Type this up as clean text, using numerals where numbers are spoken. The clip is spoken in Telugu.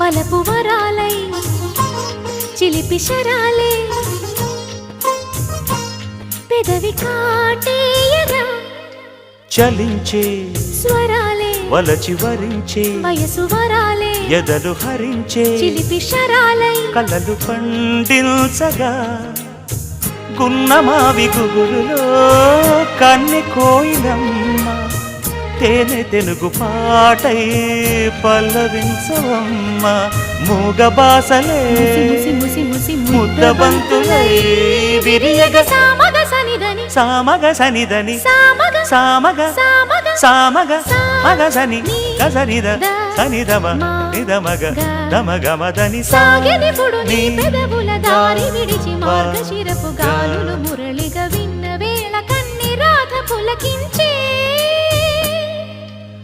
వలపు వరాలై చిలిపి శరాలే పెదవి కాటేయగా చలించే స్వరాలే వలచి వరించే వయసు వరాలే ఎదలు హరించే చిలిపి శరాలై కలలు పండించగా గున్నమావి గుగురులో కన్నె కోయిలమ్మ తేనె తెనుగు పాటై పల్లవించవమ్మ మూగ బాసలే ముద్ద బంతులై విరియగ సామగ సనిదని సామగ సనిదని సామగ సామగ సామగ సామగ మగ సని గసనిద సనిదమ నిదమగ దమగమదని సాగెనిపుడు నీ పెదవుల దారి విడిచి మార్గశిరపు గాలులు మురళిగా విన్న వేళ కన్ని రాధ పులకించే